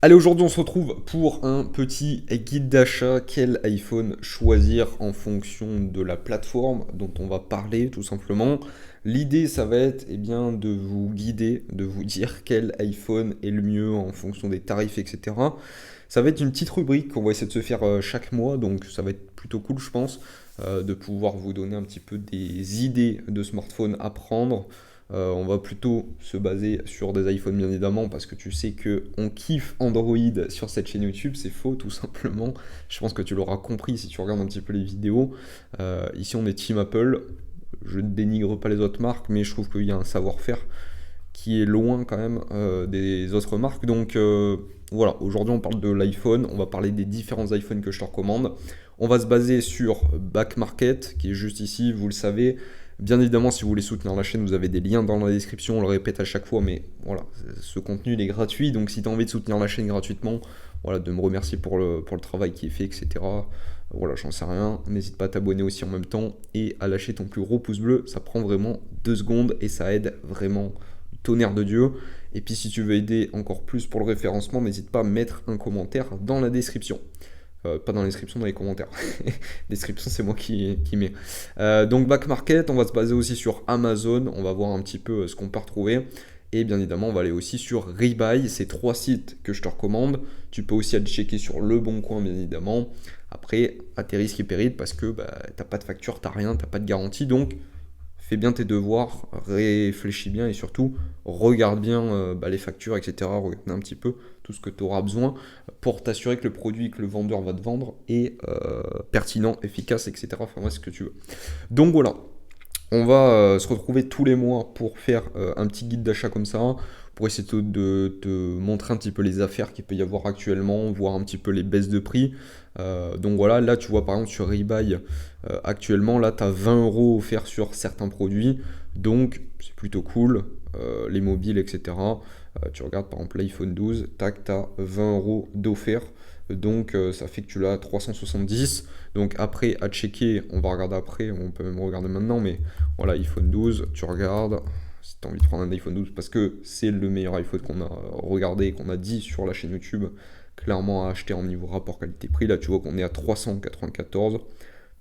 Allez, aujourd'hui on se retrouve pour un petit guide d'achat. Quel iPhone choisir en fonction de la plateforme dont on va parler tout simplement. L'idée ça va être bien, de vous guider, de vous dire quel iPhone est le mieux en fonction des tarifs, etc. Ça va être une petite rubrique qu'on va essayer de se faire chaque mois, donc ça va être plutôt cool je pense, de pouvoir vous donner un petit peu des idées de smartphones à prendre. On va plutôt se baser sur des iPhones bien évidemment parce que tu sais que on kiffe Android sur cette chaîne YouTube, c'est faux tout simplement. Je pense que tu l'auras compris si tu regardes un petit peu les vidéos. Ici on est Team Apple. Je ne dénigre pas les autres marques, mais je trouve qu'il y a un savoir-faire qui est loin quand même des autres marques. Donc voilà, aujourd'hui on parle de l'iPhone, on va parler des différents iPhones que je te recommande. On va se baser sur Back Market, qui est juste ici, vous le savez. Bien évidemment, si vous voulez soutenir la chaîne, vous avez des liens dans la description, on le répète à chaque fois, mais voilà, ce contenu il est gratuit, donc si tu as envie de soutenir la chaîne gratuitement, voilà, de me remercier pour le travail qui est fait, etc. Voilà, j'en sais rien. N'hésite pas à t'abonner aussi en même temps et à lâcher ton plus gros pouce bleu. Ça prend vraiment 2 secondes et ça aide vraiment, tonnerre de Dieu. Et puis si tu veux aider encore plus pour le référencement, n'hésite pas à mettre un commentaire dans la description. Pas dans la description, dans les commentaires. Description, c'est moi qui mets. Donc Back Market, on va se baser aussi sur Amazon. On va voir un petit peu ce qu'on peut retrouver. Et bien évidemment, on va aller aussi sur Rebuy. C'est 3 sites que je te recommande. Tu peux aussi aller checker sur Le Bon Coin, bien évidemment. Après, à tes risques et périls, parce que t'as pas de facture, t'as rien, t'as pas de garantie. Donc, fais bien tes devoirs, réfléchis bien et surtout regarde bien les factures, etc. Regarde un petit peu tout ce que tu auras besoin pour t'assurer que le produit que le vendeur va te vendre est pertinent, efficace, etc. Enfin, moi, ce que tu veux. Donc voilà, on va se retrouver tous les mois pour faire un petit guide d'achat comme ça, pour essayer de te montrer un petit peu les affaires qu'il peut y avoir actuellement, voir un petit peu les baisses de prix. Donc voilà, là tu vois par exemple sur Rebuy, actuellement là tu as 20 euros offerts sur certains produits, donc c'est plutôt cool. Les mobiles, etc. Tu regardes par exemple l'iPhone 12, tac, tu as 20 euros d'offert. Donc ça fait que tu l'as à 370. Donc après à checker, on va regarder après, on peut même regarder maintenant, mais voilà, iPhone 12, tu regardes, si tu as envie de prendre un iPhone 12, parce que c'est le meilleur iPhone qu'on a regardé et qu'on a dit sur la chaîne YouTube, clairement à acheter en niveau rapport qualité-prix. Là, tu vois qu'on est à 394,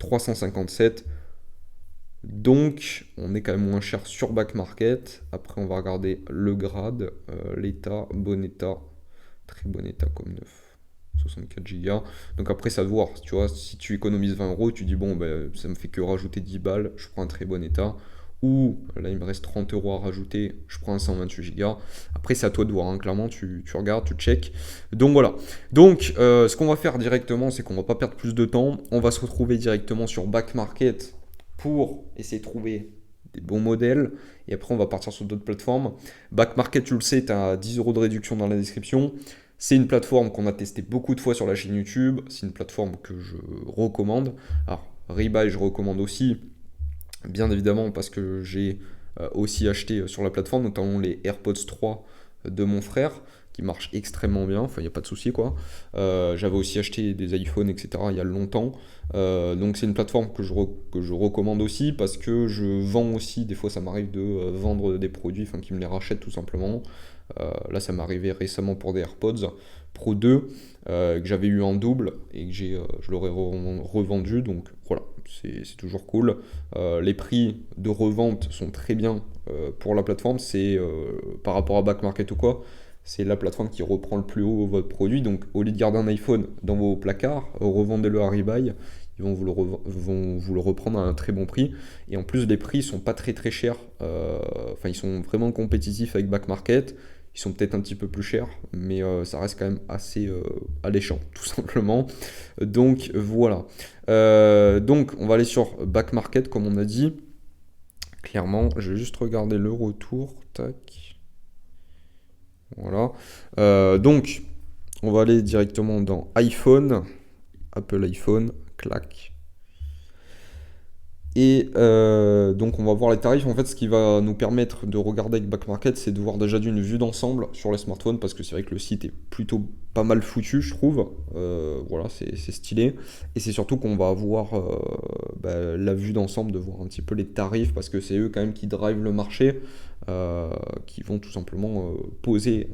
357. Donc, on est quand même moins cher sur Back Market. Après, on va regarder le grade, l'état, bon état, très bon état comme neuf. 64 Go. Donc après, ça va voir. Tu vois, si tu économises 20 euros, tu dis bon, ben, ça me fait que rajouter 10 balles, je prends un très bon état. Ou là, il me reste 30 euros à rajouter, je prends un 128 Go. Après, c'est à toi de voir, hein. Clairement, tu regardes, tu check. Donc voilà. Donc, ce qu'on va faire directement, c'est qu'on va pas perdre plus de temps. On va se retrouver directement sur Back Market pour essayer de trouver des bons modèles. Et après, on va partir sur d'autres plateformes. Back Market, tu le sais, tu as 10 euros de réduction dans la description. C'est une plateforme qu'on a testé beaucoup de fois sur la chaîne YouTube. C'est une plateforme que je recommande. Alors, Rebuy, je recommande aussi, bien évidemment, parce que j'ai aussi acheté sur la plateforme, notamment les AirPods 3 de mon frère, qui marchent extrêmement bien. Enfin, il n'y a pas de souci, quoi. J'avais aussi acheté des iPhones, etc., il y a longtemps. Donc, c'est une plateforme que je recommande aussi, parce que je vends aussi, des fois, ça m'arrive de vendre des produits, enfin, qui me les rachètent tout simplement. Là, ça m'est arrivé récemment pour des AirPods Pro 2 que j'avais eu en double et que je l'aurais revendu. Donc voilà, c'est toujours cool. Les prix de revente sont très bien pour la plateforme. C'est par rapport à Back Market ou quoi, c'est la plateforme qui reprend le plus haut votre produit. Donc au lieu de garder un iPhone dans vos placards, revendez-le à Rebuy. Ils vont vous le reprendre à un très bon prix. Et en plus, les prix sont pas très très chers. Enfin, ils sont vraiment compétitifs avec Back Market. Ils sont peut-être un petit peu plus chers, mais ça reste quand même assez alléchant, tout simplement. Donc voilà. Donc on va aller sur Back Market, comme on a dit. Clairement, je vais juste regarder le retour. Tac. Voilà. Donc, on va aller directement dans iPhone. Apple iPhone. Clac. Et donc on va voir les tarifs. En fait, ce qui va nous permettre de regarder avec Back Market, c'est de voir déjà d'une vue d'ensemble sur les smartphones, parce que c'est vrai que le site est plutôt pas mal foutu, je trouve. Voilà, c'est stylé. Et c'est surtout qu'on va avoir la vue d'ensemble, de voir un petit peu les tarifs, parce que c'est eux quand même qui drivent le marché. qui vont tout simplement poser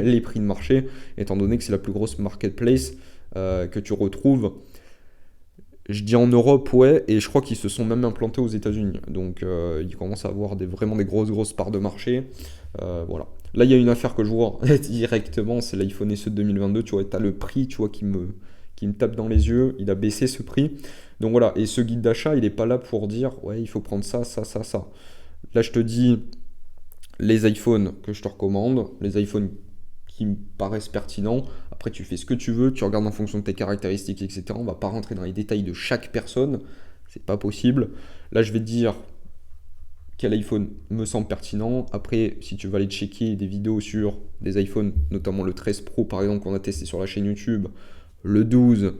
les prix de marché, étant donné que c'est la plus grosse marketplace que tu retrouves. Je dis en Europe, ouais, et je crois qu'ils se sont même implantés aux États-Unis. Donc ils commencent à avoir vraiment des grosses parts de marché. Voilà. Là, il y a une affaire que je vois directement, c'est l'iPhone SE 2022. Tu vois, tu as le prix, tu vois, qui me tape dans les yeux. Il a baissé ce prix. Donc voilà, et ce guide d'achat, il n'est pas là pour dire, ouais, il faut prendre ça, ça, ça, ça. Là, je te dis les iPhones que je te recommande, les iPhones qui me paraissent pertinents. Après, tu fais ce que tu veux, tu regardes en fonction de tes caractéristiques, etc. On va pas rentrer dans les détails de chaque personne, c'est pas possible. Là, je vais te dire quel iPhone me semble pertinent. Après, si tu vas aller checker des vidéos sur des iPhones, notamment le 13 Pro par exemple qu'on a testé sur la chaîne YouTube, le 12,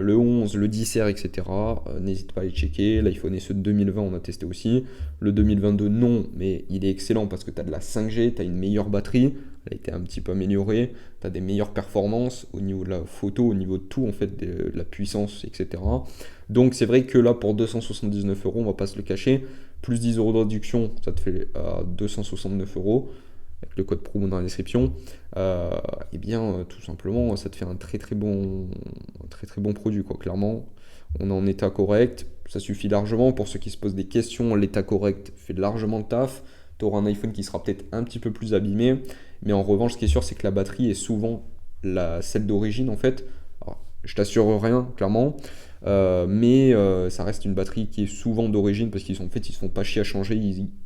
le 11, le 10R, etc. N'hésite pas à les checker. L'iPhone SE de 2020, on a testé aussi. Le 2022, non, mais il est excellent parce que tu as de la 5G, tu as une meilleure batterie, elle a été un petit peu améliorée, tu as des meilleures performances au niveau de la photo, au niveau de tout, en fait, de la puissance, etc. Donc c'est vrai que là, pour 279 euros, on va pas se le cacher, plus 10 euros de réduction, ça te fait à 269 euros avec le code promo dans la description, et bien tout simplement ça te fait un très bon produit quoi. Clairement, on est en état correct, ça suffit largement pour ceux qui se posent des questions. L'état correct fait largement le taf. Tu auras un iPhone qui sera peut-être un petit peu plus abîmé, mais en revanche, ce qui est sûr, c'est que la batterie est souvent celle d'origine en fait. Alors, je t'assure rien, clairement, mais ça reste une batterie qui est souvent d'origine parce qu'ils sont en fait, ils se font pas chier à changer.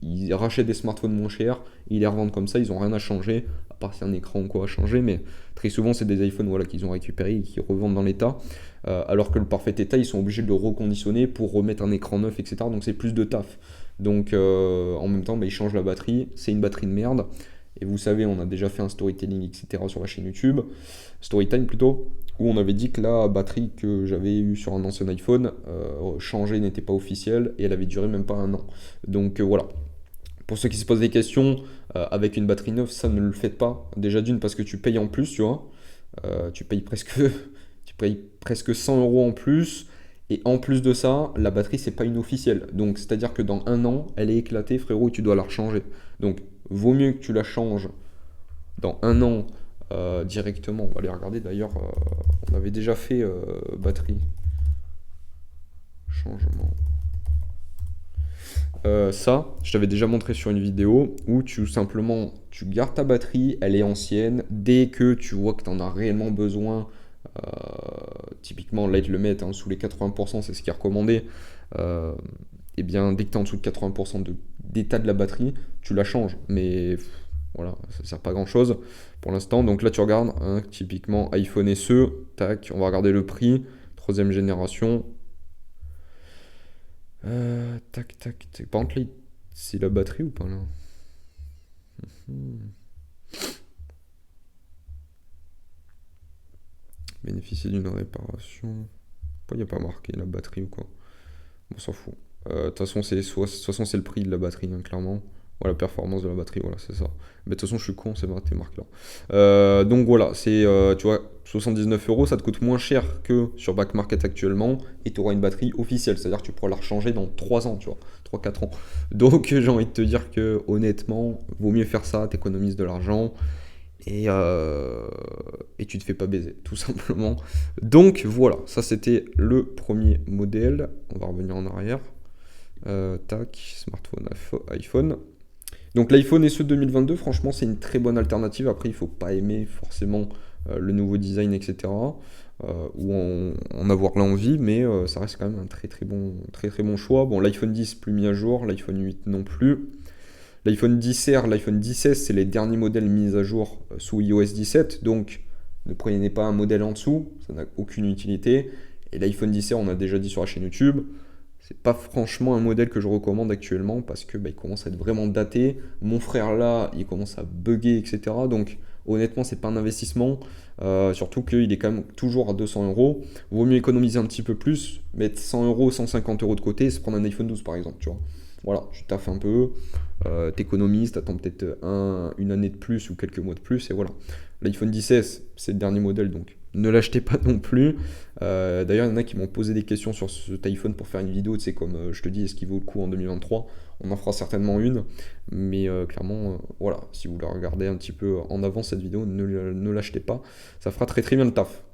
Ils rachètent des smartphones moins chers, ils les revendent comme ça, ils ont rien à changer, à part si un écran ou quoi à changer, mais très souvent c'est des iPhones voilà, qu'ils ont récupérés et qu'ils revendent dans l'état. Alors que le parfait état, ils sont obligés de le reconditionner pour remettre un écran neuf, etc. Donc c'est plus de taf. Donc en même temps, bah, ils changent la batterie, c'est une batterie de merde. Et vous savez, on a déjà fait un storytelling, etc. sur la chaîne YouTube, Storytime plutôt, où on avait dit que la batterie que j'avais eue sur un ancien iPhone changée n'était pas officielle et elle avait duré même pas un an. Donc voilà. Pour ceux qui se posent des questions, avec une batterie neuve, ça ne le faites pas. Déjà d'une parce que tu payes en plus, tu vois. Tu payes presque, tu payes presque 100 euros en plus. Et en plus de ça, la batterie, c'est pas une officielle. Donc, c'est-à-dire que dans un an, elle est éclatée, frérot, et tu dois la rechanger. Donc, vaut mieux que tu la changes dans un an directement. On va aller regarder d'ailleurs. On avait déjà fait batterie. Changement. Ça, je t'avais déjà montré sur une vidéo où tu simplement tu gardes ta batterie, elle est ancienne. Dès que tu vois que tu en as réellement besoin, euh, typiquement là ils te le mettent sous les 80%, c'est ce qui est recommandé. Et bien dès que tu es en dessous de 80% d'état de la batterie, tu la changes. Mais voilà, ça sert pas à grand chose pour l'instant. Donc là tu regardes, typiquement iPhone SE, tac, on va regarder le prix, troisième génération. Tac, tac, tac. Par contre, là, c'est la batterie ou pas là? Hmm. Bénéficier d'une réparation. Pourquoi il n'y a pas marqué la batterie ou quoi? On s'en fout. De toute façon, de toute façon, c'est le prix de la batterie, clairement. Voilà, la performance de la batterie, voilà, c'est ça. Mais de toute façon, je suis con, c'est marqué là. Donc voilà, tu vois, 79 euros, ça te coûte moins cher que sur Back Market actuellement, et tu auras une batterie officielle, c'est-à-dire que tu pourras la recharger dans 3 ans, tu vois, 3-4 ans. Donc j'ai envie de te dire que honnêtement, vaut mieux faire ça, t'économises de l'argent, et tu te fais pas baiser, tout simplement. Donc voilà, ça c'était le premier modèle. On va revenir en arrière. Tac, smartphone, iPhone. Donc l'iPhone SE 2022, franchement, c'est une très bonne alternative. Après, il faut pas aimer forcément le nouveau design, etc. Ou en avoir l'envie, mais ça reste quand même un très très bon choix. Bon, l'iPhone 10 plus mis à jour, l'iPhone 8 non plus. L'iPhone 10R, l'iPhone 10S, c'est les derniers modèles mis à jour sous iOS 17, donc ne prenez pas un modèle en dessous, ça n'a aucune utilité. Et l'iPhone 10R, on a déjà dit sur la chaîne YouTube, c'est pas franchement un modèle que je recommande actuellement parce que il commence à être vraiment daté. Mon frère là, il commence à bugger, etc. Donc honnêtement, c'est pas un investissement. Surtout qu'il est quand même toujours à 200 euros. Vaut mieux économiser un petit peu plus, mettre 100 euros, 150 euros de côté et se prendre un iPhone 12 par exemple, tu vois. Voilà, tu taffes un peu, t'économises, t'attends peut-être une année de plus ou quelques mois de plus, et voilà. L'iPhone 10S, c'est le dernier modèle, donc ne l'achetez pas non plus. D'ailleurs, il y en a qui m'ont posé des questions sur cet iPhone pour faire une vidéo, tu sais, comme je te dis, est-ce qu'il vaut le coup en 2023? On en fera certainement une, mais clairement, voilà, si vous la regardez un petit peu en avant cette vidéo, ne l'achetez pas, ça fera très très bien le taf.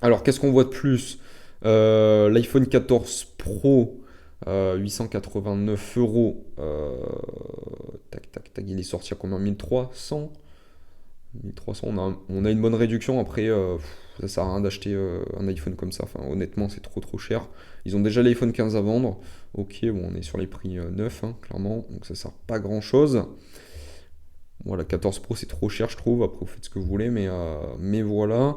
Alors, qu'est-ce qu'on voit de plus? L'iPhone 14 Pro, 889 euros. Tac, tac, tac, il est sorti à combien? 1300? 1300, on a une bonne réduction. Après, ça sert à rien d'acheter un iPhone comme ça. Enfin, honnêtement, c'est trop trop cher. Ils ont déjà l'iPhone 15 à vendre. Ok, bon, on est sur les prix neufs, hein, clairement. Donc ça sert pas grand chose. Voilà, 14 Pro, c'est trop cher, je trouve. Après, vous faites ce que vous voulez, mais voilà.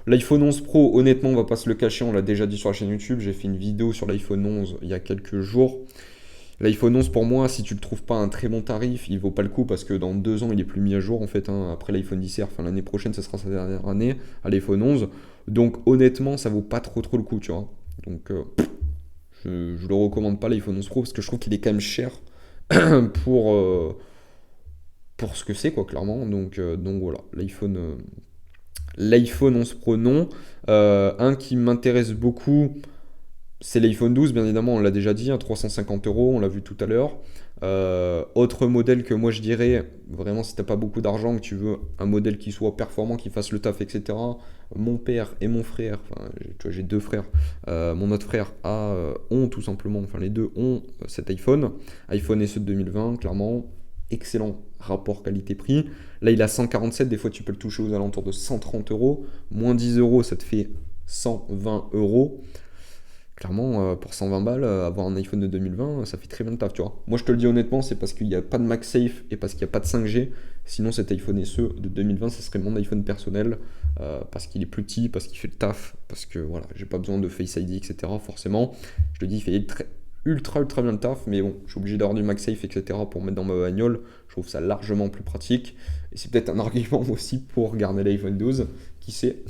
L'iPhone 11 Pro, honnêtement, on va pas se le cacher. On l'a déjà dit sur la chaîne YouTube. J'ai fait une vidéo sur l'iPhone 11 il y a quelques jours. L'iPhone 11 pour moi, si tu le trouves pas à un très bon tarif, il vaut pas le coup parce que dans 2 ans il est plus mis à jour en fait, hein. Après l'iPhone 10R, enfin l'année prochaine, ce sera sa dernière année à l'iPhone 11. Donc honnêtement, ça vaut pas trop trop le coup, tu vois. Donc je le recommande pas l'iPhone 11 Pro parce que je trouve qu'il est quand même cher pour, pour ce que c'est quoi, clairement. Donc voilà, l'iPhone 11 Pro non. Un qui m'intéresse beaucoup. C'est l'iPhone 12, bien évidemment, on l'a déjà dit, hein, 350 euros, on l'a vu tout à l'heure. Autre modèle que moi je dirais, vraiment si t'as pas beaucoup d'argent, que tu veux un modèle qui soit performant, qui fasse le taf, etc. Mon père et mon frère, enfin tu vois, j'ai deux frères, mon autre frère ont tout simplement, enfin les deux ont cet iPhone. iPhone SE de 2020, clairement, excellent rapport qualité-prix. Là il a 147, des fois tu peux le toucher aux alentours de 130 euros. Moins 10 euros, ça te fait 120 euros. Clairement, pour 120 balles, avoir un iPhone de 2020, ça fait très bien le taf, tu vois. Moi, je te le dis honnêtement, c'est parce qu'il n'y a pas de MagSafe et parce qu'il n'y a pas de 5G. Sinon, cet iPhone SE de 2020, ça serait mon iPhone personnel, parce qu'il est plus petit, parce qu'il fait le taf, parce que voilà, j'ai pas besoin de Face ID, etc. Forcément, je te dis, il fait ultra bien le taf, mais bon, je suis obligé d'avoir du MagSafe, etc. pour mettre dans ma bagnole. Je trouve ça largement plus pratique. Et c'est peut-être un argument aussi pour garder l'iPhone 12, qui sait.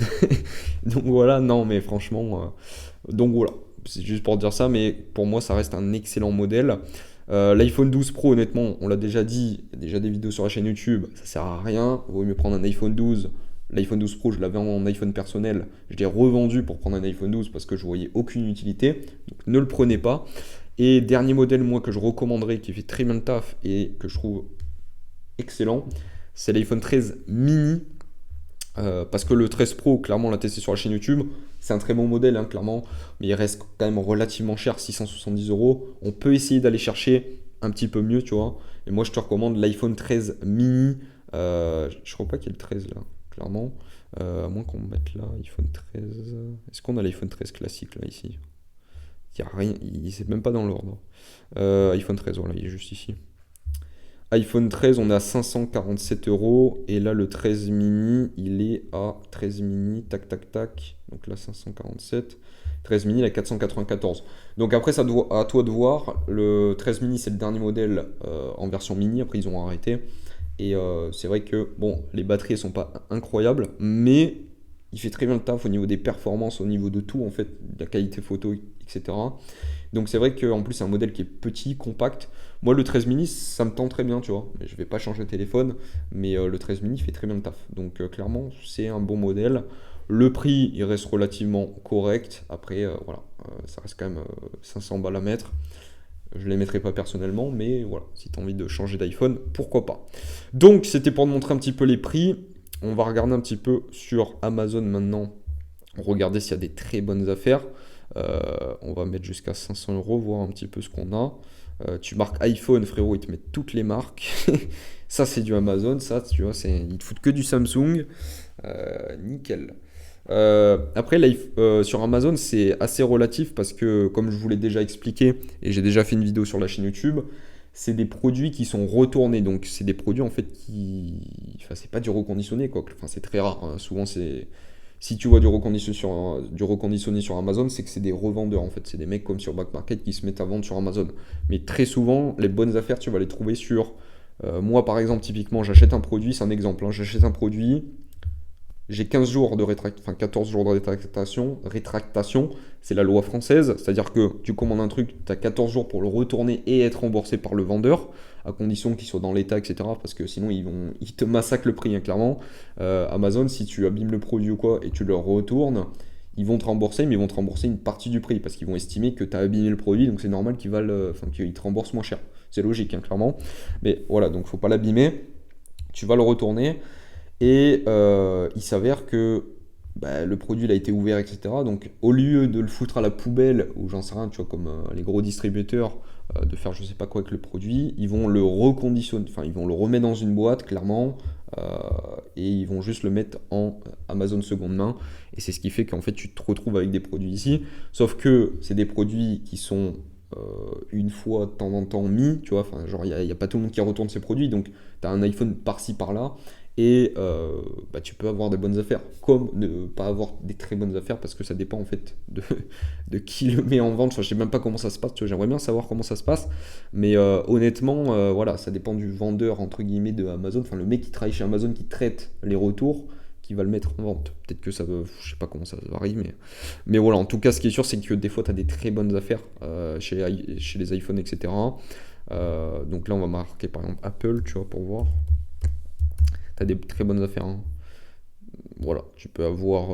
Donc voilà, non, mais franchement, donc voilà. C'est juste pour dire ça, mais pour moi, ça reste un excellent modèle. L'iPhone 12 Pro, honnêtement, on l'a déjà dit, il y a déjà des vidéos sur la chaîne YouTube, ça sert à rien. Il vaut mieux prendre un iPhone 12. L'iPhone 12 Pro, je l'avais en iPhone personnel, je l'ai revendu pour prendre un iPhone 12 parce que je voyais aucune utilité. Donc ne le prenez pas. Et dernier modèle, moi, que je recommanderais, qui fait très bien le taf et que je trouve excellent, c'est l'iPhone 13 mini. Parce que le 13 Pro, clairement, on l'a testé sur la chaîne YouTube. C'est un très bon modèle, hein, clairement, mais il reste quand même relativement cher, 670 euros. On peut essayer d'aller chercher un petit peu mieux, tu vois. Et moi, je te recommande l'iPhone 13 mini. Je crois pas qu'il y ait le 13 là, clairement. À moins qu'on mette là, iPhone 13. Est-ce qu'on a l'iPhone 13 classique là, ici? Il n'y a rien, c'est même pas dans l'ordre. iPhone 13, voilà, il est juste ici. iPhone 13, on est à 547 euros. Et là, le 13 mini, il est à 13 mini, tac, tac, tac. Donc là, 547. 13 mini, il est à 494. Donc après, ça doit, à toi de voir. Le 13 mini, c'est le dernier modèle en version mini. Après, ils ont arrêté. Et c'est vrai que, bon, les batteries, elles sont pas incroyables. Mais il fait très bien le taf au niveau des performances, au niveau de tout, en fait, de la qualité photo, etc. Donc c'est vrai qu'en plus c'est un modèle qui est petit, compact. Moi le 13 mini ça me tend très bien, tu vois. Je vais pas changer de téléphone, mais le 13 mini fait très bien le taf. Donc clairement c'est un bon modèle. Le prix il reste relativement correct. Après voilà, ça reste quand même 500 balles à mettre. Je les mettrai pas personnellement, mais voilà, si tu as envie de changer d'iPhone, pourquoi pas. Donc c'était pour te montrer un petit peu les prix. On va regarder un petit peu sur Amazon maintenant. Regarder s'il y a des très bonnes affaires. On va mettre jusqu'à 500 euros, voir un petit peu ce qu'on a. Tu marques iPhone, frérot, ils te mettent toutes les marques. Ça, c'est du Amazon, ça, tu vois, ils te foutent que du Samsung. Nickel. Après, sur Amazon, c'est assez relatif parce que, comme je vous l'ai déjà expliqué, et j'ai déjà fait une vidéo sur la chaîne YouTube, c'est des produits qui sont retournés. Donc, c'est des produits en fait qui. Enfin, c'est pas du reconditionné, quoi. Enfin, c'est très rare, hein. Souvent, c'est. Si tu vois du reconditionné sur Amazon, c'est que c'est des revendeurs en fait. C'est des mecs comme sur Back Market qui se mettent à vendre sur Amazon. Mais très souvent, les bonnes affaires, tu vas les trouver sur. Moi, par exemple, typiquement, j'achète un produit, c'est un exemple, hein, j'achète un produit. j'ai 15 jours de enfin 14 jours de rétractation, c'est la loi française, c'est-à-dire que tu commandes un truc, tu as 14 jours pour le retourner et être remboursé par le vendeur, à condition qu'il soit dans l'état, etc. Parce que sinon ils te massacrent le prix, hein, clairement. Amazon, si tu abîmes le produit ou quoi et tu le retournes, ils vont te rembourser, mais ils vont te rembourser une partie du prix, parce qu'ils vont estimer que tu as abîmé le produit, donc c'est normal qu'ils te remboursent moins cher. C'est logique, hein, clairement. Mais voilà, donc faut pas l'abîmer, tu vas le retourner. Et il s'avère que bah, le produit il a été ouvert, etc. Donc au lieu de le foutre à la poubelle, ou j'en sais rien, tu vois, comme les gros distributeurs, de faire je sais pas quoi avec le produit, ils vont le reconditionner, enfin ils vont le remettre dans une boîte, clairement, euh, et ils vont juste le mettre en Amazon seconde main. Et c'est ce qui fait qu'en fait tu te retrouves avec des produits ici. Sauf que c'est des produits qui sont une fois de temps en temps mis, tu vois, enfin genre il y a pas tout le monde qui retourne ses produits, donc tu as un iPhone par-ci par-là et bah, tu peux avoir des bonnes affaires, comme ne pas avoir des très bonnes affaires, parce que ça dépend en fait de qui le met en vente. Enfin, je sais même pas comment ça se passe, tu vois, j'aimerais bien savoir comment ça se passe, mais honnêtement, voilà, ça dépend du vendeur entre guillemets de Amazon, enfin le mec qui travaille chez Amazon qui traite les retours, qui va le mettre en vente. Peut-être que ça va, je sais pas comment ça varie, mais voilà, en tout cas, ce qui est sûr, c'est que des fois, tu as des très bonnes affaires chez les iPhones, etc. Donc là, on va marquer par exemple Apple, tu vois, pour voir. T'as des très bonnes affaires, hein. Voilà, tu peux avoir,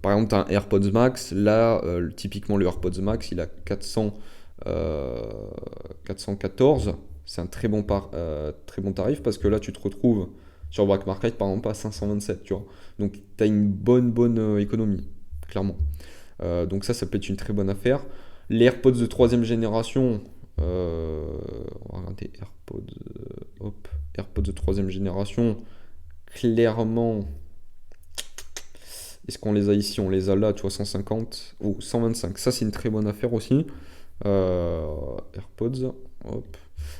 par exemple, t'as un AirPods Max. Là, typiquement, le AirPods Max, il a 414. C'est un très bon tarif, parce que là, tu te retrouves sur Black Market, par exemple, à 527, tu vois. Donc, tu as une bonne économie, clairement. Donc ça peut être une très bonne affaire. Les AirPods de troisième génération, on va regarder AirPods de troisième génération. Clairement, est-ce qu'on les a ici? On les a là, tu vois, 150 ou 125. Ça, c'est une très bonne affaire aussi. AirPods, hop.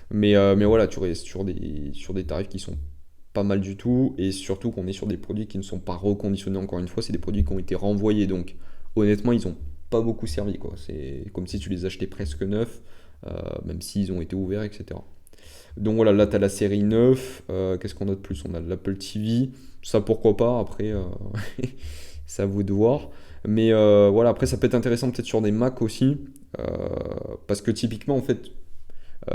Mais voilà, tu restes sur des tarifs qui sont pas mal du tout. Et surtout qu'on est sur des produits qui ne sont pas reconditionnés, encore une fois. C'est des produits qui ont été renvoyés. Donc, honnêtement, ils ont pas beaucoup servi, quoi. C'est comme si tu les achetais presque neufs, même s'ils ont été ouverts, etc. Donc voilà, là tu as la série 9. Qu'est-ce qu'on a de plus? On a de l'Apple TV. Ça, pourquoi pas, après, c'est à vous de voir. Mais voilà, après, ça peut être intéressant peut-être sur des Mac aussi. euh, Parce que typiquement, en fait,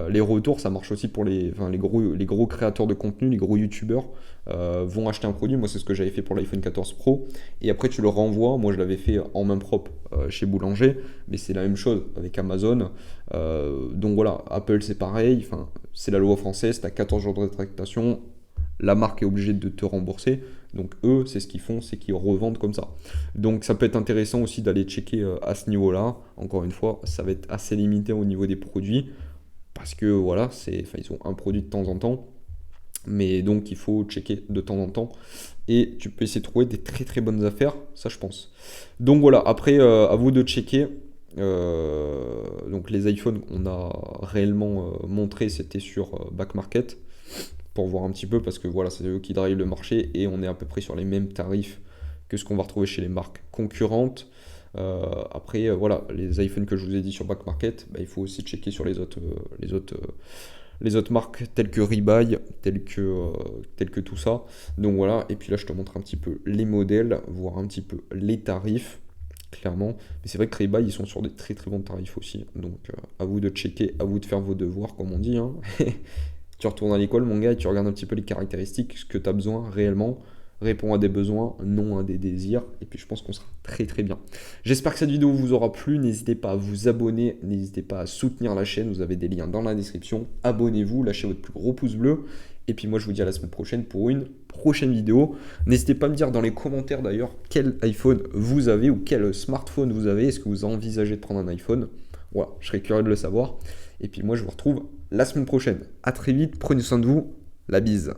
les retours, ça marche aussi pour enfin, les gros créateurs de contenu, les gros youtubeurs vont acheter un produit. Moi, c'est ce que j'avais fait pour l'iPhone 14 Pro. Et après, tu le renvoies. Moi, je l'avais fait en main propre chez Boulanger. Mais c'est la même chose avec Amazon. Donc voilà, Apple, c'est pareil. Enfin, c'est la loi française. Tu as 14 jours de rétractation. La marque est obligée de te rembourser. Donc eux, c'est ce qu'ils font, c'est qu'ils revendent comme ça. Donc ça peut être intéressant aussi d'aller checker à ce niveau-là. Encore une fois, ça va être assez limité au niveau des produits, parce que voilà, enfin, ils ont un produit de temps en temps, mais donc il faut checker de temps en temps, et tu peux essayer de trouver des très très bonnes affaires, ça je pense. Donc voilà, après à vous de checker. Donc les iPhones qu'on a réellement montré, c'était sur Back Market, pour voir un petit peu, parce que voilà, c'est eux qui drivent le marché, et on est à peu près sur les mêmes tarifs que ce qu'on va retrouver chez les marques concurrentes. Après, voilà, les iPhones que je vous ai dit sur Back Market, bah, il faut aussi checker sur les autres marques telles que Rebuy, telles que tout ça. Donc voilà, et puis là, je te montre un petit peu les modèles, voir un petit peu les tarifs, clairement. Mais c'est vrai que Rebuy, ils sont sur des très très bons tarifs aussi. Donc à vous de checker, à vous de faire vos devoirs, comme on dit, hein. Tu retournes à l'école, mon gars, et tu regardes un petit peu les caractéristiques, ce que tu as besoin réellement. Réponds à des besoins, non à des désirs, et puis je pense qu'on sera très très bien. J'espère que cette vidéo vous aura plu. N'hésitez pas à vous abonner, n'hésitez pas à soutenir la chaîne. Vous avez des liens dans la description. Abonnez-vous, lâchez votre plus gros pouce bleu. Et puis moi, je vous dis à la semaine prochaine pour une prochaine vidéo. N'hésitez pas à me dire dans les commentaires d'ailleurs quel iPhone vous avez ou quel smartphone vous avez. Est-ce que vous envisagez de prendre un iPhone? Voilà, je serais curieux de le savoir. Et puis moi, je vous retrouve la semaine prochaine. À très vite, prenez soin de vous. La bise.